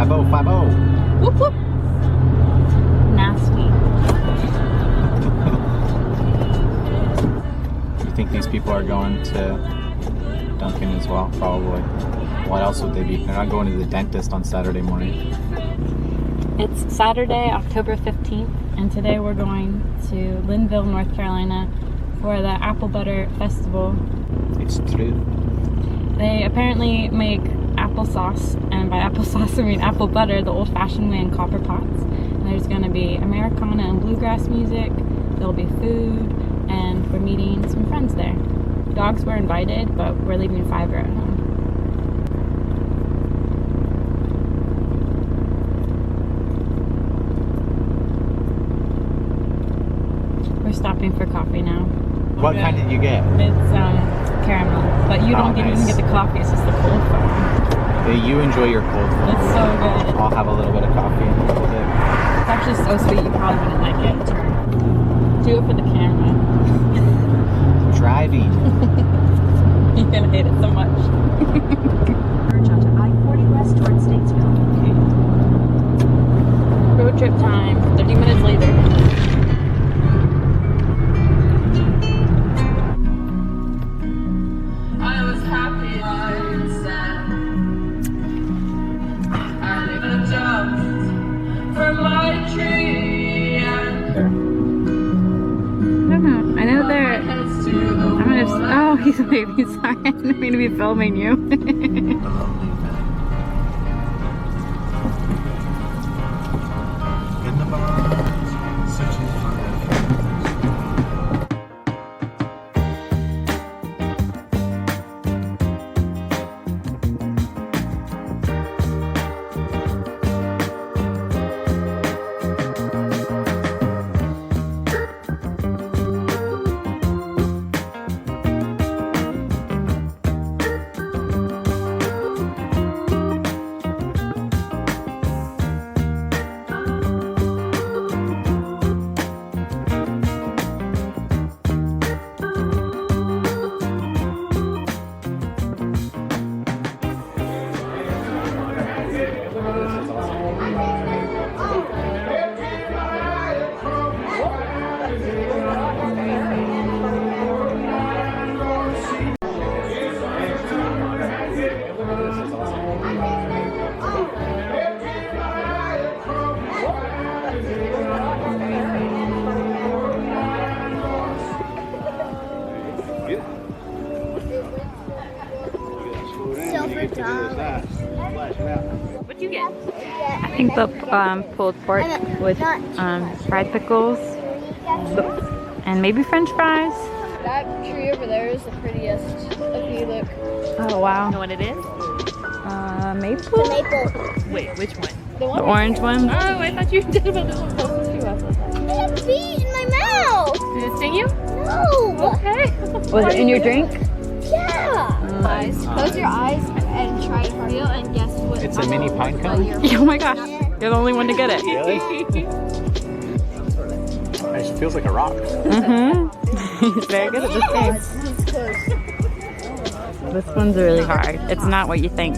5050. Whoop whoop. Nasty. You think these people are going to Dunkin' as well? Probably. What else would they be? They're not going to the dentist on Saturday morning. It's Saturday, October 15th, and today we're going to Linville, North Carolina for the Apple Butter Festival. It's true. They apparently make applesauce, and by applesauce I mean apple butter, the old-fashioned way in copper pots. And there's going to be Americana and bluegrass music, there'll be food, and we're meeting some friends there. Dogs were invited, but we're leaving Fiverr at home. We're stopping for coffee now. What kind did you get? It's caramel, but you don't even get the coffee, it's just the cold foam. You enjoy your cold foam. It's so good. I'll have a little bit of coffee in a little bit. It's actually so sweet, you probably wouldn't like it. Do it for the camera. Driving. You're gonna hate it so much. Merge onto I-40 west towards Statesville. Road trip time, 30 minutes later. Oh, he's waving. Sorry, I didn't mean to be filming you. What'd you get? I think the pulled pork with fried pickles and maybe French fries. That tree over there is the prettiest. If you look. Oh wow! You know what it is? Maple. The maple. Wait, which one? The The orange one. Oh, I thought you did about the one closest to us. I have a bee in my mouth. Did it sting you? No. Okay. Was it in your drink? Yeah. Eyes. Close your eyes and try to feel and guess what. It's a mini pine cone? Oh my gosh! You're the only one to get it. Really? It feels like a rock. Mm-hmm. He's very good at this game. This one's really hard. It's not what you think.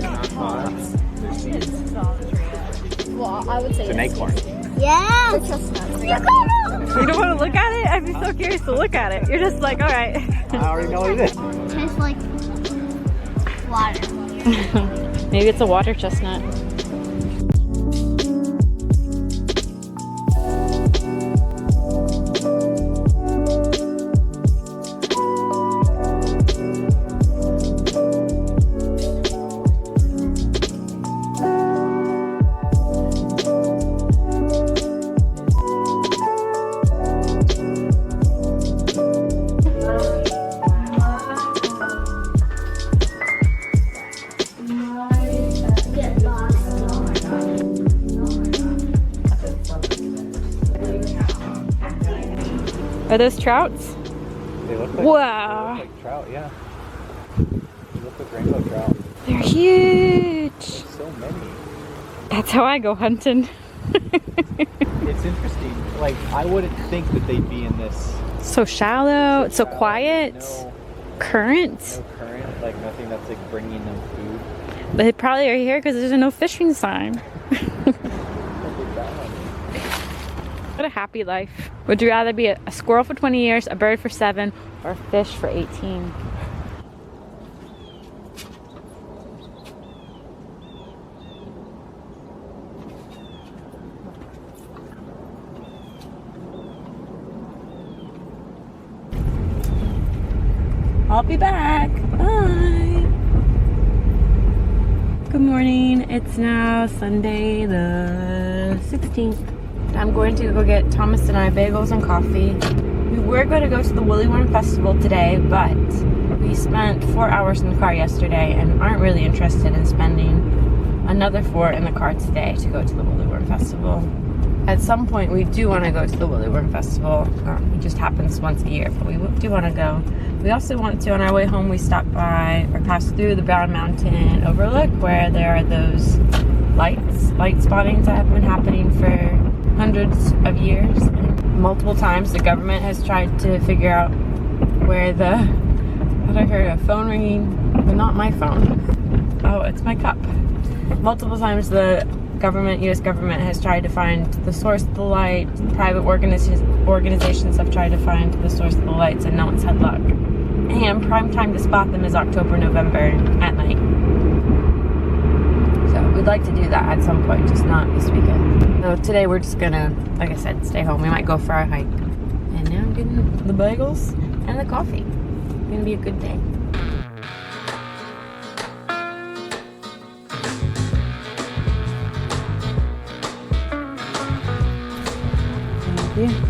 Well, I would say It's an acorn. yeah. The chestnuts. You don't want to look at it? I'd be so curious to look at it. You're just like, all right. I already know what it is. Tastes like water. Maybe it's a water chestnut. Are those trouts? They look like, wow. they look like trout, yeah. They look like rainbow trout. They're huge. There's so many. That's how I go hunting. It's interesting. Like, I wouldn't think that they'd be in this. So shallow, it's so quiet. No. current. No current, like nothing that's like bringing them food. They probably are here because there's a no fishing sign. What a happy life. Would you rather be a squirrel for 20 years, a bird for 7, or a fish for 18? I'll be back. Bye. Good morning. It's now Sunday the 16th. I'm going to go get Thomas and I bagels and coffee. We were going to go to the Woolly Worm Festival today, but we spent 4 hours in the car yesterday and aren't really interested in spending another 4 in the car today to go to the Woolly Worm Festival. At some point, we do want to go to the Woolly Worm Festival. It just happens once a year, but we do want to go. We also want to, on our way home, we stopped by or passed through the Brown Mountain Overlook where there are those light spottings that have been happening for hundreds of years. And multiple times the government has tried to figure out where the, I heard a phone ringing, but not my phone. Oh, it's my cup. Multiple times the U.S. government has tried to find the source of the light. Private organizations have tried to find the source of the lights and no one's had luck. And prime time to spot them is October, November at night. So we'd like to do that at some point, just not this weekend. So today we're just gonna, like I said, stay home. We might go for our hike. And now I'm getting the bagels and the coffee. It's gonna be a good day. Thank you.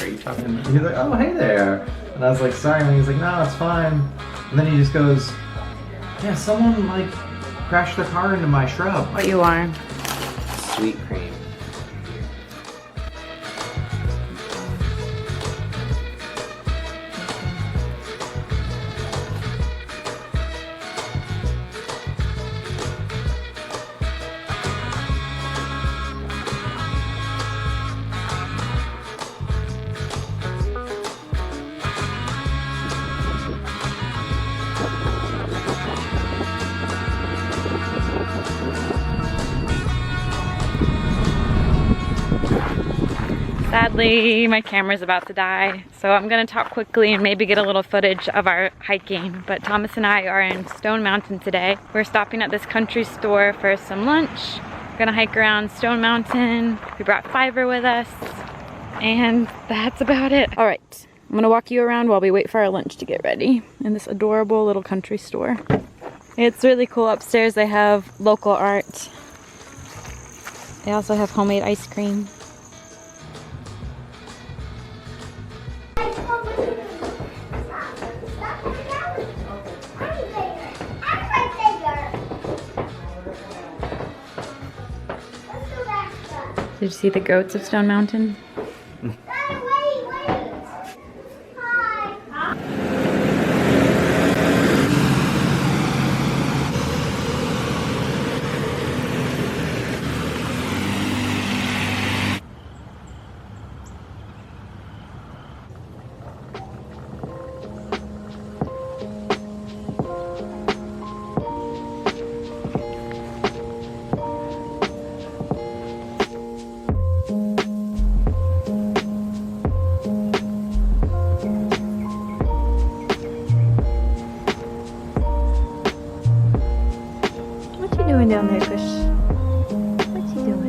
Are you talking to me? He's like, oh, hey there. And I was like, sorry. And he's like, no, it's fine. And then he just goes, yeah, someone like crashed their car into my shrub. What you want? Sweet cream. Sadly, my camera's about to die, so I'm gonna talk quickly and maybe get a little footage of our hiking. But Thomas and I are in Stone Mountain today. We're stopping at this country store for some lunch. We're gonna hike around Stone Mountain. We brought Fiverr with us, and that's about it. All right, I'm gonna walk you around while we wait for our lunch to get ready in this adorable little country store. It's really cool. Upstairs they have local art. They also have homemade ice cream. Did you see the goats of Stone Mountain? Down there, Kush. What's he doing?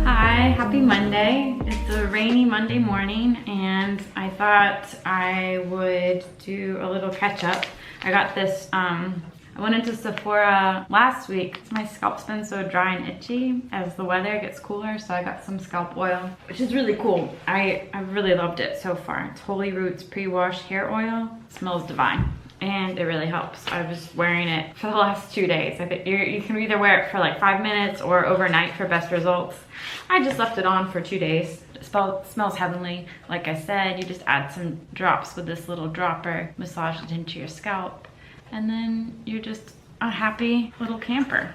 Hi, happy Monday. It's a rainy Monday morning and I thought I would do a little catch up. I got this I went into Sephora last week. My scalp's been so dry and itchy as the weather gets cooler, so I got some scalp oil, which is really cool. I really loved it so far. It's Holy Roots pre-wash hair oil. It smells divine. and it really helps. I was wearing it for the last 2 days. I think you can either wear it for like 5 minutes or overnight for best results. I just left it on for 2 days. It smells heavenly. Like I said, you just add some drops with this little dropper, massage it into your scalp, and then you're just a happy little camper.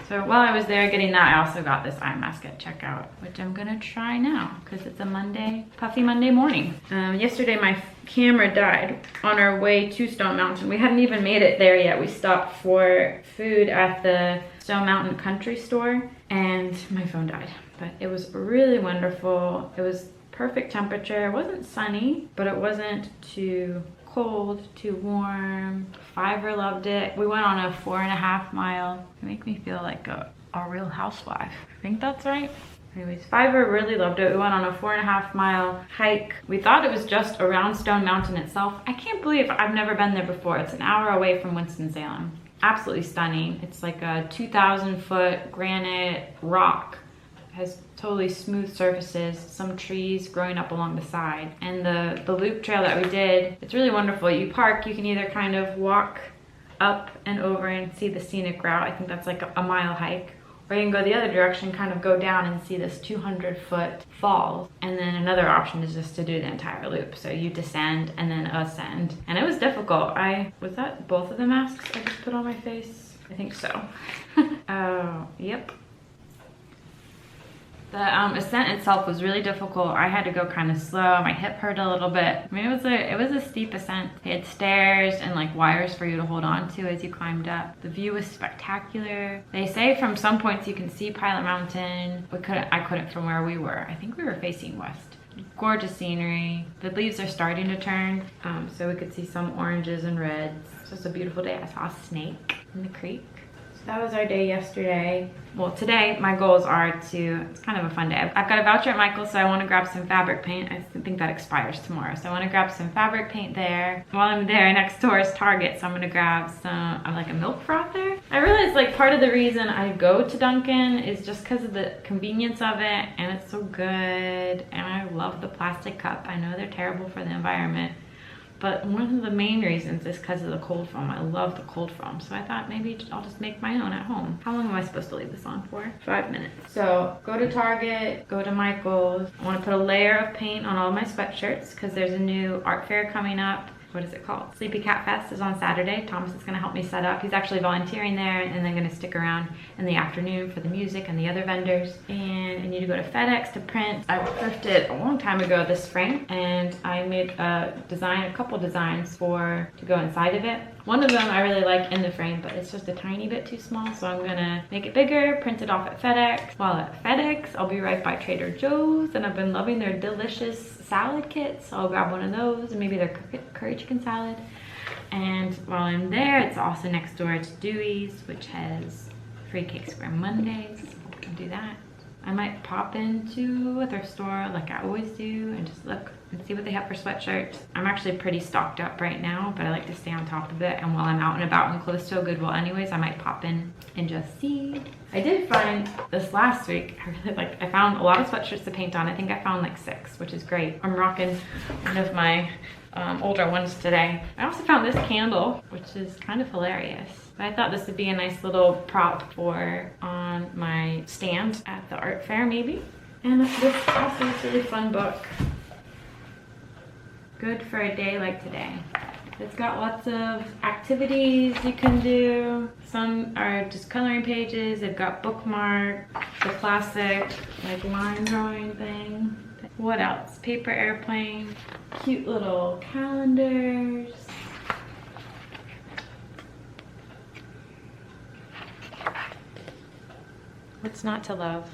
So while I was there getting that, I also got this eye mask at checkout, which I'm gonna try now because it's a Monday, puffy Monday morning. Yesterday my camera died on our way to Stone Mountain. We hadn't even made it there yet. We stopped for food at the Stone Mountain Country Store and my phone died. But it was really wonderful. It was perfect temperature. It wasn't sunny, but it wasn't too cold, too warm. Fiverr loved it. We went on a 4.5 mile. It make me feel like a real housewife. I think that's right. Anyways, Fiverr really loved it. We went on a 4.5 mile hike. We thought it was just around Stone Mountain itself. I can't believe I've never been there before. It's an hour away from Winston-Salem. Absolutely stunning. It's like a 2,000 foot granite rock. Has totally smooth surfaces, some trees growing up along the side. And the loop trail that we did, it's really wonderful. You park, you can either kind of walk up and over and see the scenic route. I think that's like a mile hike. Or you can go the other direction, kind of go down and see this 200-foot falls. And then another option is just to do the entire loop. So you descend and then ascend. And it was difficult. Was that both of the masks I just put on my face? I think so. Oh, yep. The ascent itself was really difficult. I had to go kind of slow. My hip hurt a little bit. I mean, it was a steep ascent. They had stairs and like wires for you to hold on to as you climbed up. The view was spectacular. They say from some points you can see Pilot Mountain. I couldn't from where we were. I think we were facing west. Gorgeous scenery. The leaves are starting to turn, so we could see some oranges and reds. It's just a beautiful day. I saw a snake in the creek. That was our day yesterday. Well, today my goals are it's kind of a fun day. I've got a voucher at Michael's, so I want to grab some fabric paint. I think that expires tomorrow. So I want to grab some fabric paint there. While I'm there, next door is Target, so I'm going to grab some, like a milk frother. I realized like part of the reason I go to Dunkin' is just because of the convenience of it, and it's so good, and I love the plastic cup. I know they're terrible for the environment. But one of the main reasons is because of the cold foam. I love the cold foam. So I thought maybe I'll just make my own at home. How long am I supposed to leave this on for? 5 minutes. So go to Target, go to Michael's. I want to put a layer of paint on all my sweatshirts because there's a new art fair coming up. What is it called? Sleepy Cat Fest is on Saturday. Thomas is going to help me set up. He's actually volunteering there and then going to stick around in the afternoon for the music and the other vendors. And I need to go to FedEx to print. I thrifted a long time ago this frame, and I made a couple designs to go inside of it. One of them I really like in the frame, but it's just a tiny bit too small, so I'm gonna make it bigger, print it off at FedEx. While at FedEx, I'll be right by Trader Joe's, and I've been loving their delicious salad kits, so I'll grab one of those, and maybe their curry chicken salad. And while I'm there, it's also next door to Dewey's, which has free cake square Mondays. I'll do that. I might pop into a thrift store like I always do and just look and see what they have for sweatshirts. I'm actually pretty stocked up right now, but I like to stay on top of it. And while I'm out and about and close to a Goodwill anyways, I might pop in and just see. I did find this last week, I found a lot of sweatshirts to paint on. I think I found like 6, which is great. I'm rocking one of my older ones today. I also found this candle, which is kind of hilarious. But I thought this would be a nice little prop for on my stand at the art fair maybe. And this also is a really fun book. Good for a day like today. It's got lots of activities you can do. Some are just coloring pages. They've got bookmarks, the classic like line drawing thing. What else? Paper airplane, cute little calendars. What's not to love?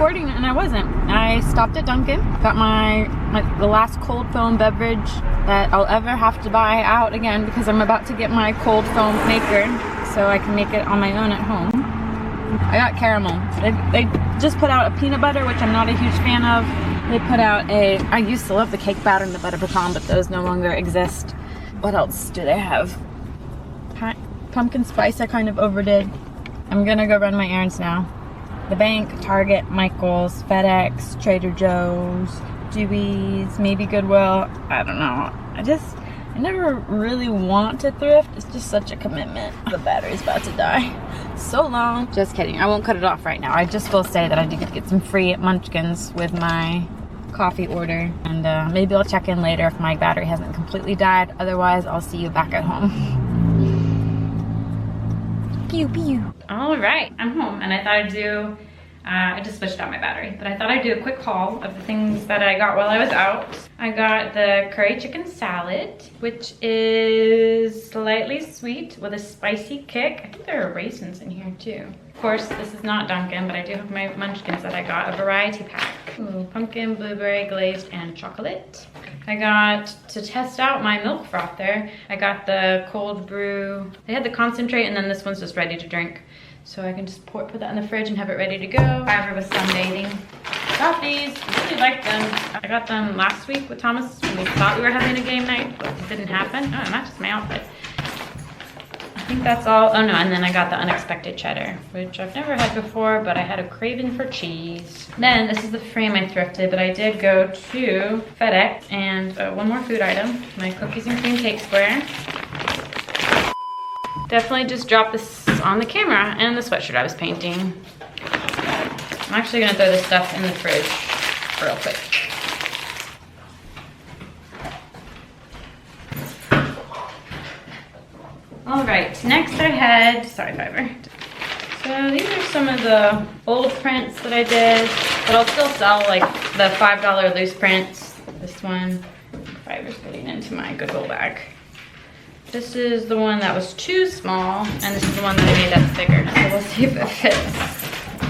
recording and I wasn't. I stopped at Dunkin', got the last cold foam beverage that I'll ever have to buy out again because I'm about to get my cold foam maker so I can make it on my own at home. I got caramel. They just put out a peanut butter, which I'm not a huge fan of. They put out I used to love the cake batter and the butter pecan, but those no longer exist. What else do they have? Pumpkin spice I kind of overdid. I'm gonna go run my errands now. The bank, Target, Michael's, FedEx, Trader Joe's, Dewey's, maybe Goodwill. I don't know. I never really want to thrift. It's just such a commitment. The battery's about to die. So long. Just kidding. I won't cut it off right now. I just will say that I did get some free munchkins with my coffee order. And maybe I'll check in later if my battery hasn't completely died. Otherwise, I'll see you back at home. Pew pew. All right, I'm home and I thought I'd do, I just switched out my battery, but I thought I'd do a quick haul of the things that I got while I was out. I got the curry chicken salad, which is slightly sweet with a spicy kick. I think there are raisins in here too. Of course, this is not Dunkin', but I do have my munchkins that I got, a variety pack. Ooh, pumpkin, blueberry, glazed, and chocolate. I got, to test out my milk frother, I got the cold brew. They had the concentrate and then this one's just ready to drink. So I can just put that in the fridge and have it ready to go. Fiverr was sunbathing. Got these, I really like them. I got them last week with Thomas when we thought we were having a game night, but it didn't happen. Oh, and that's just my outfit. I think that's all. Oh no, and then I got the unexpected cheddar, which I've never had before, but I had a craving for cheese. Then this is the frame I thrifted, but I did go to FedEx and one more food item, my cookies and cream cake square. Definitely just dropped this on the camera and the sweatshirt I was painting. I'm actually gonna throw this stuff in the fridge real quick. All right, next I had, sorry Fiverr. So these are some of the old prints that I did, but I'll still sell like the $5 loose prints. This one, Fiverr's getting into my Goodwill bag. This is the one that was too small, and this is the one that I made that's bigger. So we'll see if it fits.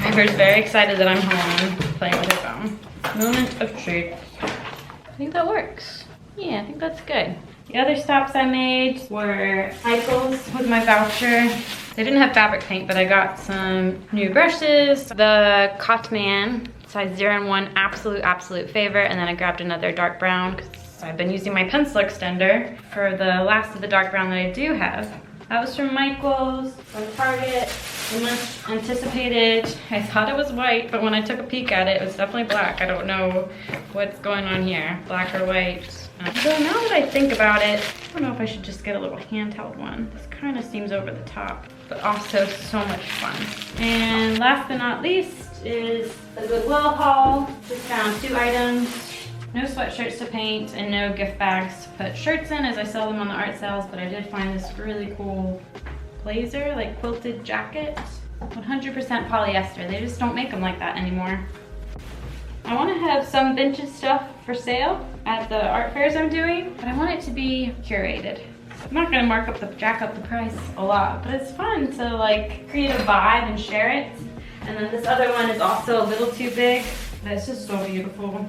Fiverr's very excited that I'm home playing with her phone. Moment of truth. I think that works. Yeah, I think that's good. The other stops I made were Michael's with my voucher. They didn't have fabric paint, but I got some new brushes. The Cotman, size 0 and 1, absolute favorite. And then I grabbed another dark brown because I've been using my pencil extender for the last of the dark brown that I do have. That was from Michael's, from Target. The much anticipated. I thought it was white, but when I took a peek at it, it was definitely black. I don't know what's going on here, black or white. So now that I think about it, I don't know if I should just get a little handheld one. This kind of seems over the top, but also so much fun. And last but not least is the Goodwill haul. Just found 2 items. No sweatshirts to paint and no gift bags to put shirts in as I sell them on the art sales, but I did find this really cool blazer, like quilted jacket. 100% polyester. They just don't make them like that anymore. I want to have some vintage stuff for sale at the art fairs I'm doing, but I want it to be curated. I'm not going to jack up the price a lot, but it's fun to like create a vibe and share it. And then this other one is also a little too big, but it's just so beautiful.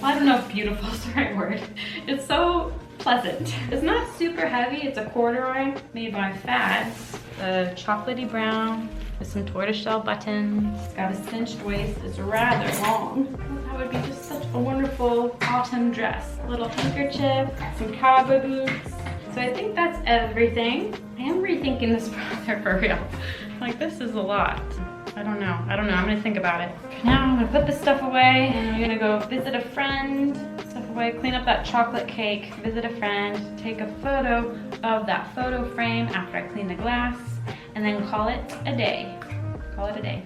Well, I don't know if beautiful is the right word. It's so pleasant. It's not super heavy. It's a corduroy made by Fads. The chocolatey brown with some tortoiseshell buttons. It's got a cinched waist. It's rather long. That would be just such a wonderful autumn dress. A little handkerchief, some cowboy boots. So I think that's everything. I am rethinking this project for real. Like, this is a lot. I don't know. I'm gonna think about it. Now I'm gonna put this stuff away and I'm gonna go visit a friend. Stuff away, clean up that chocolate cake, visit a friend, take a photo of that photo frame after I clean the glass, and then call it a day. Call it a day.